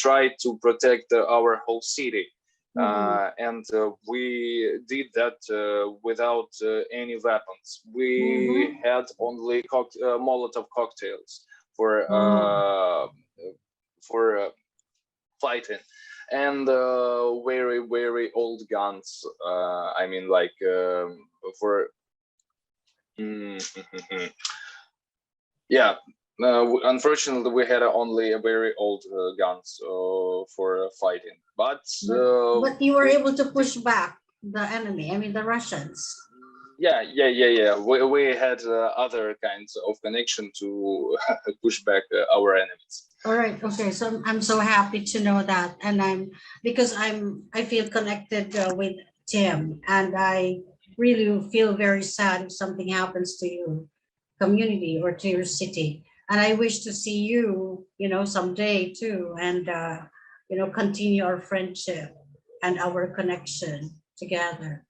tried to protect our whole city. And we did that without any weapons. We had only Molotov cocktails for fighting, and very old guns. I mean, like for yeah. Unfortunately, we had only a very old guns for fighting. But you were able to push back the enemy. I mean, the Russians. Yeah. We had other kinds of connection to push back our enemies. All right. Okay. So I'm so happy to know that, and I feel connected with Tim, and I really feel very sad if something happens to your community or to your city. And I wish to see you, someday too, and continue our friendship and our connection together.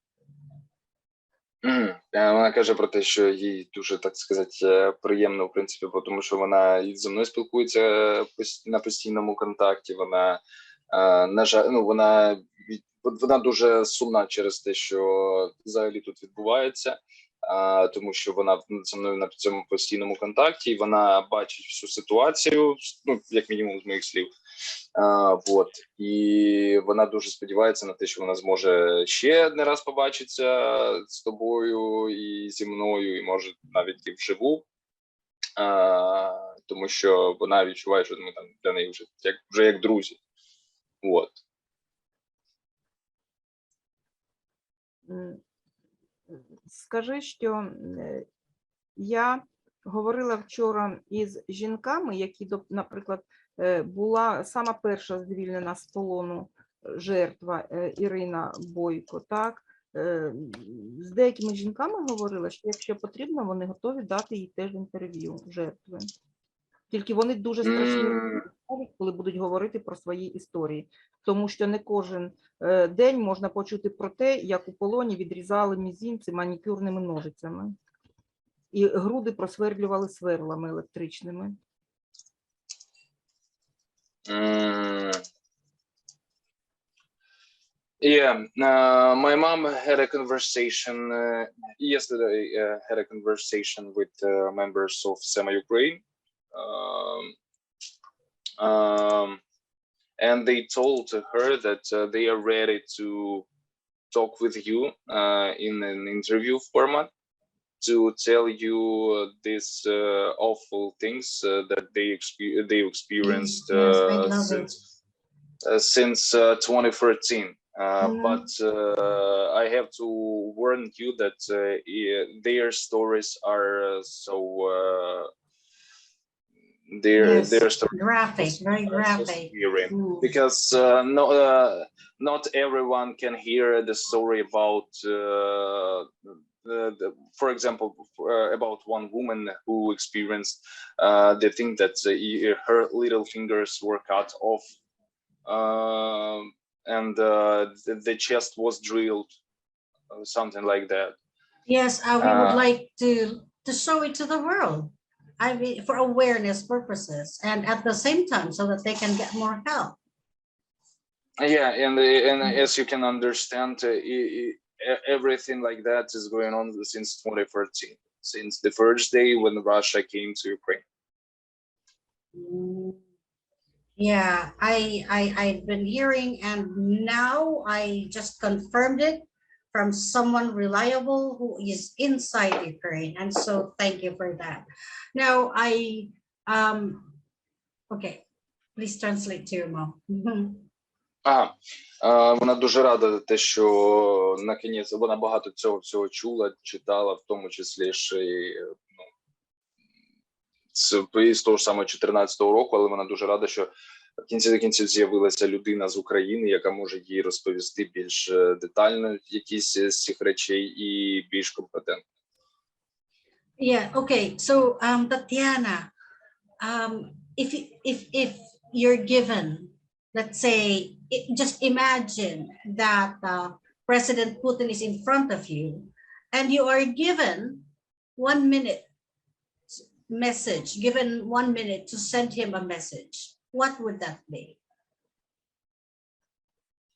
Вона каже про те, що їй дуже, так сказати, приємно, в принципі, тому що вона і зі мною спілкується на постійному контакті. Вона, на жаль, вона дуже сумна через те, що взагалі тут відбувається, тому що вона зі мною на цьому постійному контакті, і вона бачить всю ситуацію, як мінімум з моїх слів. І вона дуже сподівається на те, що вона зможе ще не раз побачитися з тобою і зі мною, і може навіть і вживу, тому що вона відчуває, що ми там для неї вже як друзі. Скажи, що я говорила вчора із жінками, які, наприклад, була сама перша звільнена з полону жертва Ірина Бойко, так? З деякими жінками говорила, що якщо потрібно, вони готові дати їй теж інтерв'ю жертви. Тільки вони дуже страшні, коли будуть говорити про свої історії. Тому що не кожен день можна почути про те, як у полоні відрізали мізинці манікюрними ножицями. І груди просверлювали сверлами електричними. Yeah, my mom had a conversation yesterday. Had a conversation with members of Sema Ukraine, and they told her that they are ready to talk with you in an interview format. to tell you these awful things that they experienced Yes, I love it. since 2013. Mhm. But I have to warn you that their stories are Yes, their stories graphic, very are so graphic. scary, Mm. because not everyone can hear the story about for example, about one woman who experienced the thing that her little fingers were cut off, and the chest was drilled, something like that. Yes, we would like to show it to the world. I mean, for awareness purposes, and at the same time, so that they can get more help. Yeah, and as you can understand, everything like that is going on since 2014, since the first day when Russia came to Ukraine. Mm. Yeah, I've been hearing, and now I just confirmed it from someone reliable who is inside Ukraine, and so thank you for that. Now okay, please translate to your mom. Ага. Вона дуже рада те, що накінець вона багато цього всього чула, читала, в тому числі ще й з того ж самого 14-го року, але вона дуже рада, що в кінці до кінців з'явилася людина з України, яка може їй розповісти більш детально якісь з цих речей і більш компетентно. Yeah, okay. So Tatiana, if you're given, let's say, just imagine that President Putin is in front of you, and you are given 1 minute message, given 1 minute to send him a message, what would that be?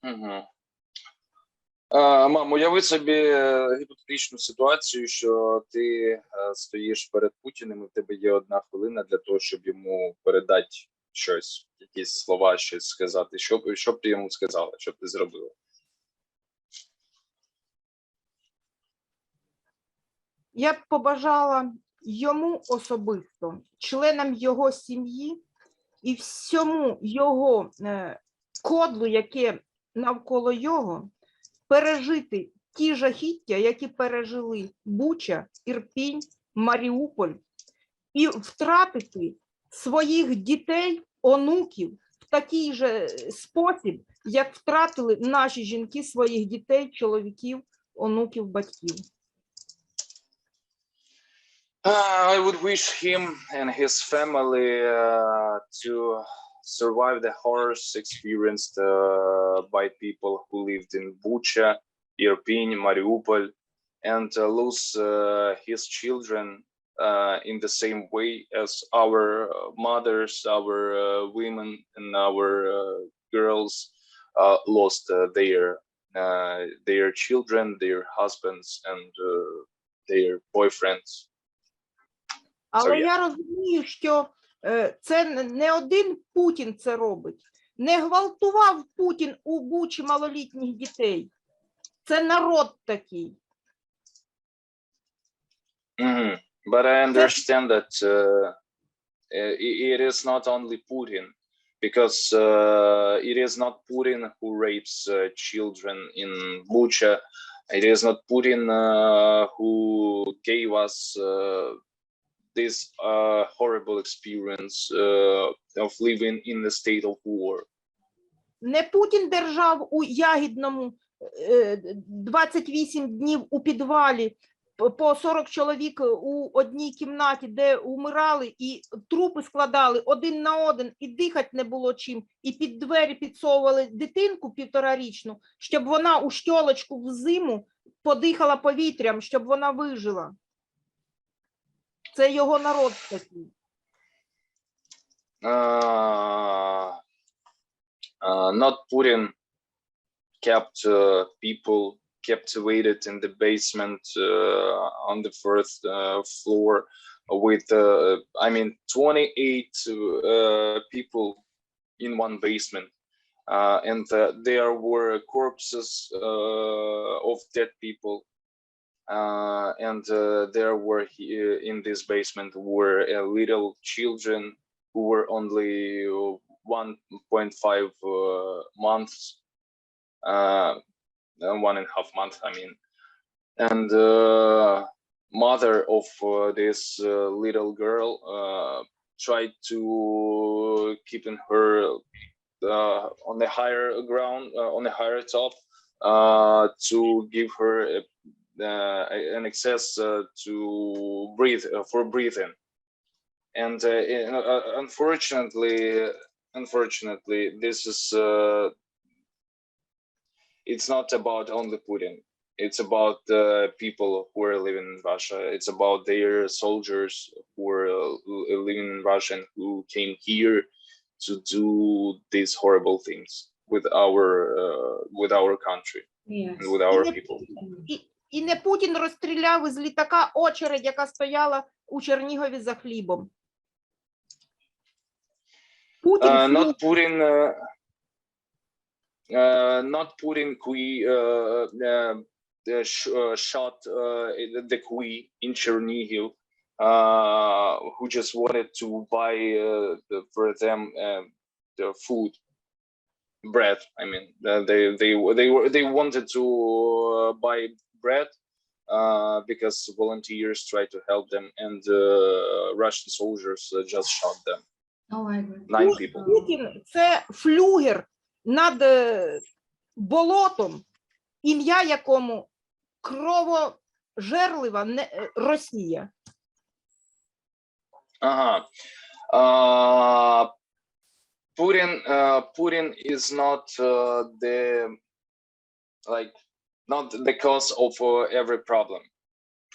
Угу. Мам, уяви собі гіпотетичну ситуацію, що ти стоїш перед Путіним, і в тебе є 1 хвилина для того, щоб йому передати щось, якісь слова, щось сказати. Що б ти йому сказала, що б ти зробила? Я б побажала йому особисто, членам його сім'ї і всьому його кодлу, яке навколо його, пережити ті жахіття, які пережили Буча, Ірпінь, Маріуполь, і втратити своїх дітей, онуків в такий же спосіб, як втратили наші жінки своїх дітей, чоловіків, онуків, батьків. I would wish him and his family to survive the horrors experienced by people who lived in Bucha, Irpin, Mariupol, and lose his children in the same way as our mothers, our women, and our girls lost their children, their husbands, and their boyfriends. Але я розумію, що це не один Путін це робить. Не гвалтував Путін у Бучі малолітніх дітей. Це народ такий. But I understand that it is not only Putin, because it is not Putin who rapes children in Bucha. It is not Putin who gave us this horrible experience of living in the state of war. Не Путін держав у Ягідному 28 днів у підвалі по 40 чоловік у одній кімнаті, де умирали, і трупи складали один на один, і дихати не було чим, і під двері підсовували дитинку 1,5-річну, щоб вона у щолочку в зиму подихала повітрям, щоб вона вижила. Це його народ такий. Not Putin kept people captivated in the basement on the first floor with 28 people in one basement, and there were corpses of dead people, and there were in this basement were little children who were only 1.5 months, 1.5 months, I mean, and mother of this little girl tried to keep in her on the higher ground, on the higher top, to give her an access to breathe, for breathing. And unfortunately, this is it's not about only Putin. It's about the people who are living in Russia. It's about their soldiers who are living in Russia and who came here to do these horrible things with our country, Yes. and with our people. І не Путін розстріляв із літака очередь, яка стояла у Чернігові за хлібом. Путін Not Putin. Not Putin shot the Kui in Chernihiv, who just wanted to buy for them the food, bread. I mean, they wanted to buy bread because volunteers tried to help them, and Russian soldiers just shot them. Oh my God. 9 people. Путін – це флюгер над болотом, ім'я якому кровожерлива Росія. Putin is not not the cause of every problem.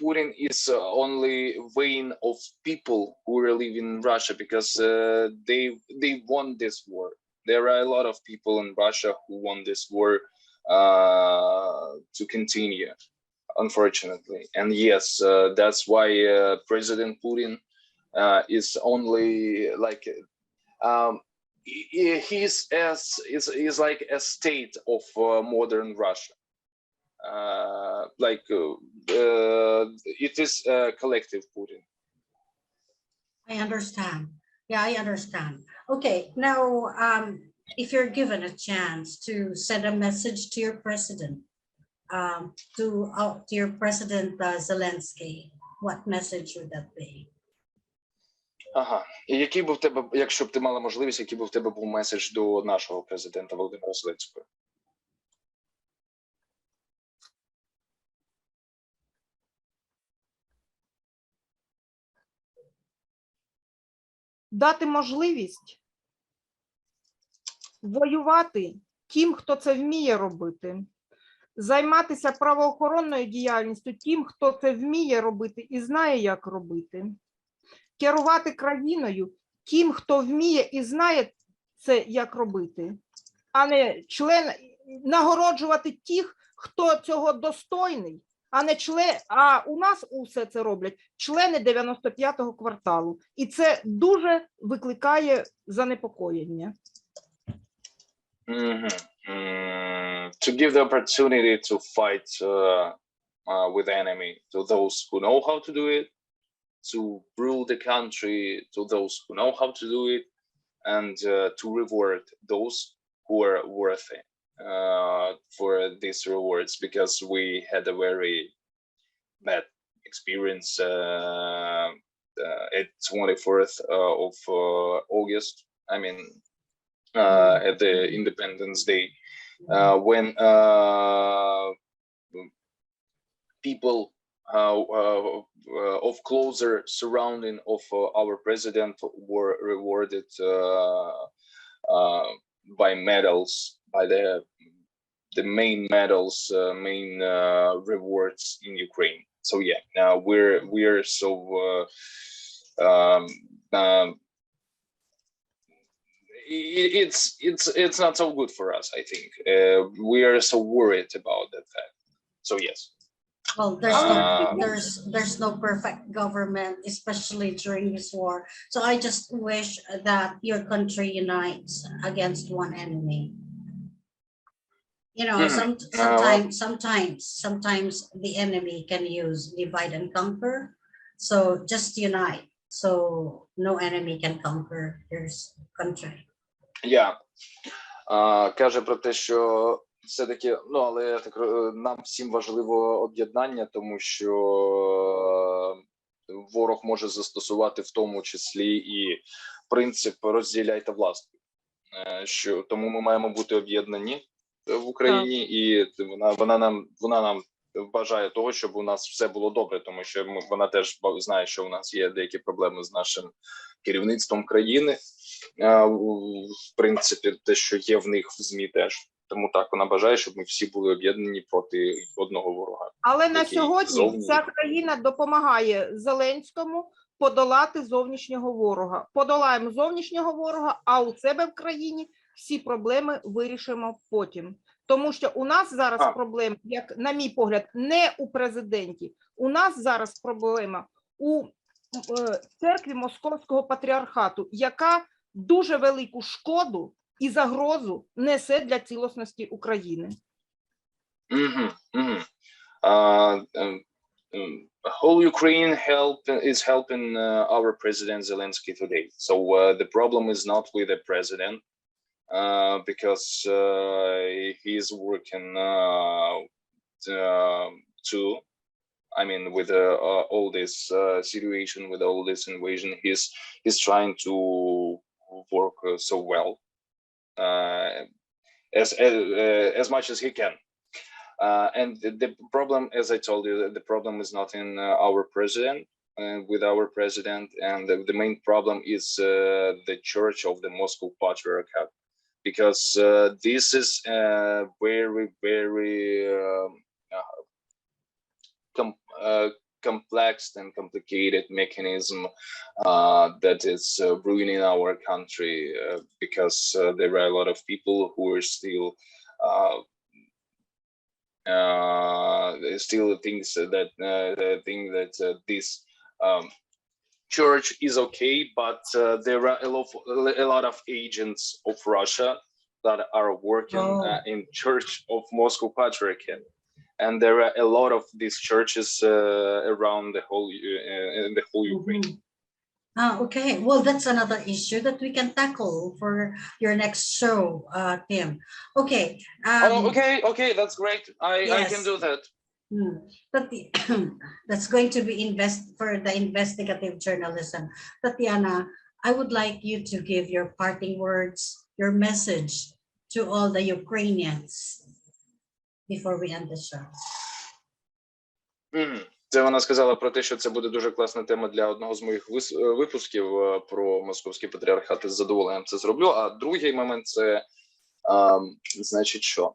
Putin is only vein of people who are living in Russia, because they won this war. There are a lot of people in Russia who want this war to continue, unfortunately. And yes, that's why President Putin is only like he's like a state of modern Russia. It is collective Putin. I understand. Yeah, I understand. Okay, now, if you're given a chance to send a message to your president, to your president Zelensky, what message would that be? І який був тебе, якщо б ти мала можливість, який був в тебе був меседж до нашого президента Володимира Зеленського? Дати можливість воювати тим, хто це вміє робити, займатися правоохоронною діяльністю тим, хто це вміє робити і знає, як робити, керувати країною тим, хто вміє і знає це, як робити, а не нагороджувати тих, хто цього достойний, а у нас усе це роблять члени 95-го кварталу. І це дуже викликає занепокоєння. To give the opportunity to fight with the enemy, to those who know how to do it, to rule the country, to those who know how to do it, and to reward those who are worthy for these rewards, because we had a very bad experience at 24th of August. I mean, at the Independence Day, when people of closer surrounding of our president were rewarded by medals, by the main medals, main rewards in Ukraine. So yeah, now we're so it's not so good for us, I think. We are so worried about that fact. So yes. Well, there's no perfect government, especially during this war. So I just wish that your country unites against one enemy. You know, sometimes the enemy can use divide and conquer. So just unite. So no enemy can conquer your country. Каже про те, що все-таки, ну, але нам всім важливо об'єднання, тому що ворог може застосувати в тому числі і принцип розділяй та властвуй. Що тому ми маємо бути об'єднані в Україні, і вона нам бажає того, щоб у нас все було добре, тому що вона теж знає, що у нас є деякі проблеми з нашим керівництвом країни. В принципі, те, що є в них в ЗМІ теж. Тому так, вона бажає, щоб ми всі були об'єднані проти одного ворога. Але на сьогодні ця країна допомагає Зеленському подолати зовнішнього ворога. Подолаємо зовнішнього ворога, а у себе в країні всі проблеми вирішимо потім. Тому що у нас зараз проблема, як на мій погляд, не у президенті. У нас зараз проблема у церкві Московського патріархату, яка дуже велику шкоду і загрозу несе для цілісності України. Whole Ukraine is helping our president Zelensky today. So the problem is not with the president, because he is working too. I mean, with all this situation, with all this invasion, he's trying to work so well, as much as he can. And the problem, as I told you, the problem is not in our president, with our president, and the main problem is the Church of the Moscow Patriarchate, because this is very, very complex and complicated mechanism that is ruining our country, because there are a lot of people who are still thinks that think that this church is okay, but there are a lot of agents of Russia that are working in Church of Moscow Patriarchate, and there are a lot of these churches around the whole Ukraine. Okay. Well, that's another issue that we can tackle for your next show, Tim. Okay. Okay, that's great. I can do that. But that's going to be for the investigative journalism. Tatiana, I would like you to give your parting words, your message to all the Ukrainians before we end the show. Це вона сказала про те, що це буде дуже класна тема для одного з моїх випусків про московський патріархат. З задоволенням це зроблю. А другий момент – це, значить, що?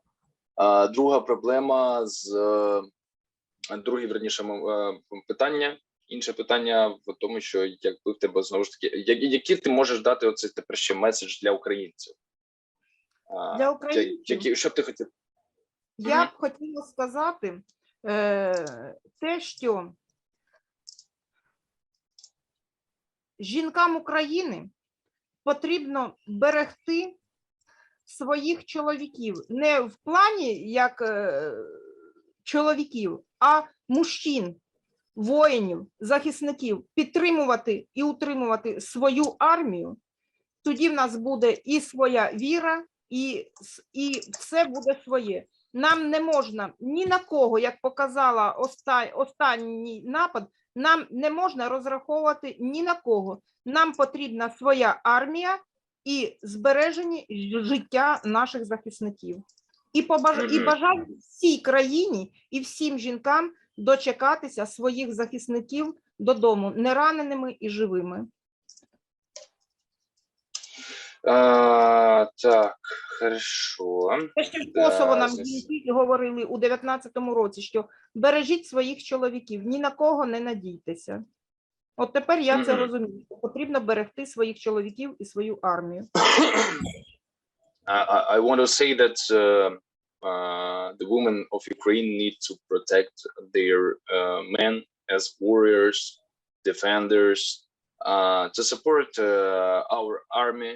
Друга проблема друге, верніше, питання. Інше питання в тому, що якби в тебе, знову ж таки, які ти можеш дати оцей тепер ще меседж для українців? Для українців? Що б ти хотів? Я б хотіла сказати те, що жінкам України потрібно берегти своїх чоловіків. Не в плані як чоловіків, а мужчин, воїнів, захисників, підтримувати і утримувати свою армію. Тоді в нас буде і своя віра, і все буде своє. Нам не можна ні на кого, як показала останній напад, нам не можна розраховувати ні на кого. Нам потрібна своя армія і збереження життя наших захисників. І бажаю всій країні і всім жінкам дочекатися своїх захисників додому, нераненими і живими. Так, хорошо. Те, що в Косово нам говорили у 19-му році, що бережіть своїх чоловіків, ні на кого не надійтеся. От тепер я це розумію. Потрібно берегти своїх чоловіків і свою армію. I want to say that the women of Ukraine need to protect their men as warriors, defenders, to support our army.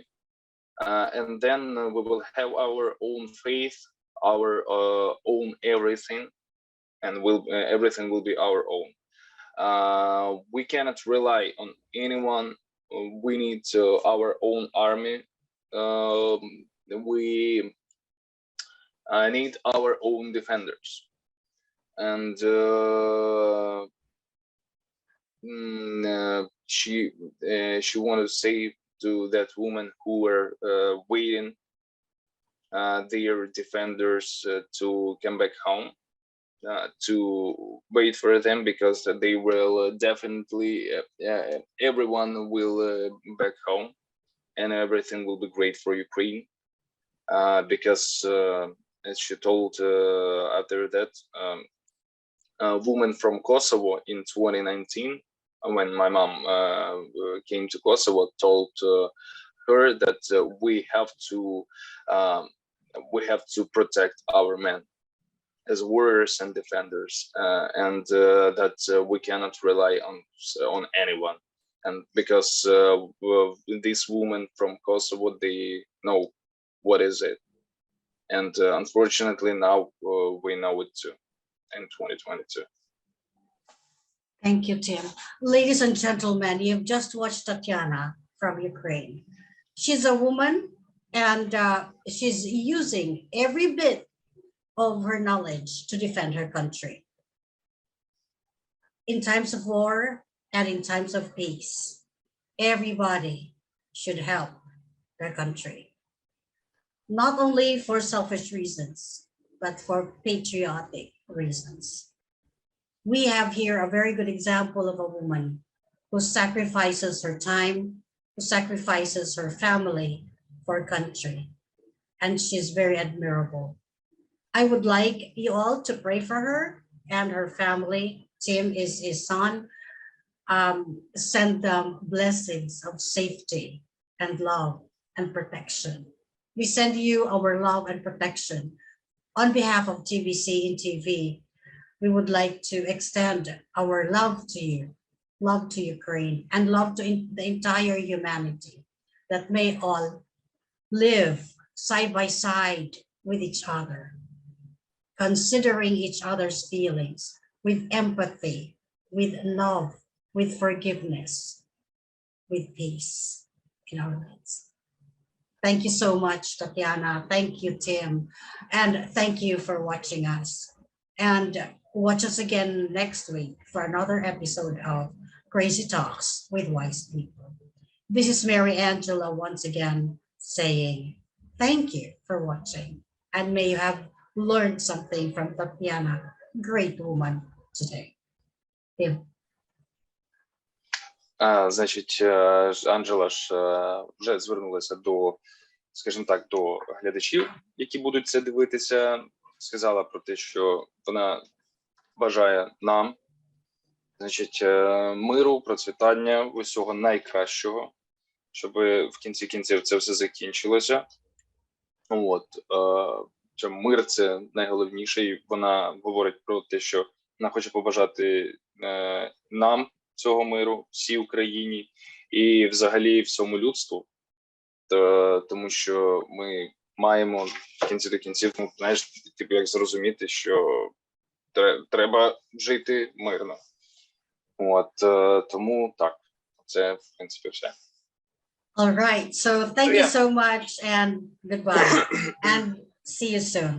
And then we will have our own faith, our own everything, and everything will be our own. We cannot rely on anyone. We need our own army. We need our own defenders, and she wanted to say to that woman who were waiting their defenders to come back home, to wait for them, because they will definitely everyone will back home, and everything will be great for Ukraine, because as she told after that, a woman from Kosovo in 2019, when my mom came to Kosovo, told her that we have to protect our men as warriors and defenders, and that we cannot rely on anyone. And because this woman from Kosovo, they know what is it, and unfortunately now we know it too in 2022. Thank you, Tim. Ladies and gentlemen, you've just watched Tatiana from Ukraine. She's a woman, and she's using every bit of her knowledge to defend her country in times of war and in times of peace. Everybody should help their country, not only for selfish reasons, but for patriotic reasons. We have here a very good example of a woman who sacrifices her time, who sacrifices her family for country, and she's very admirable. I would like you all to pray for her and her family. Tim is his son. Send them blessings of safety and love and protection. We send you our love and protection. On behalf of TBC and TV, we would like to extend our love to you, love to Ukraine, and love to the entire humanity, that may all live side by side with each other, considering each other's feelings with empathy, with love, with forgiveness, with peace in our midst. Thank you so much, Tatiana. Thank you, Tim. And thank you for watching us. And watch us again next week for another episode of Crazy Talks with Wise People. This is Mary Angela once again saying thank you for watching, and may you have learned something from Tatiana, great woman, today. Tim. Значить, Анджела ж вже звернулася до, скажімо так, до глядачів, які будуть це дивитися, сказала про те, що вона бажає нам, значить, миру, процвітання, усього найкращого, щоб в кінці кінців це все закінчилося. От, мир – це найголовніше, і вона говорить про те, що вона хоче побажати нам цього миру, всій Україні і взагалі всьому людству, тому що ми маємо в кінці до кінців, ну, знаєш, типу, як зрозуміти, що треба жити мирно. От, тому так, це, в принципі, все. All right, so thank you so much and goodbye and see you soon.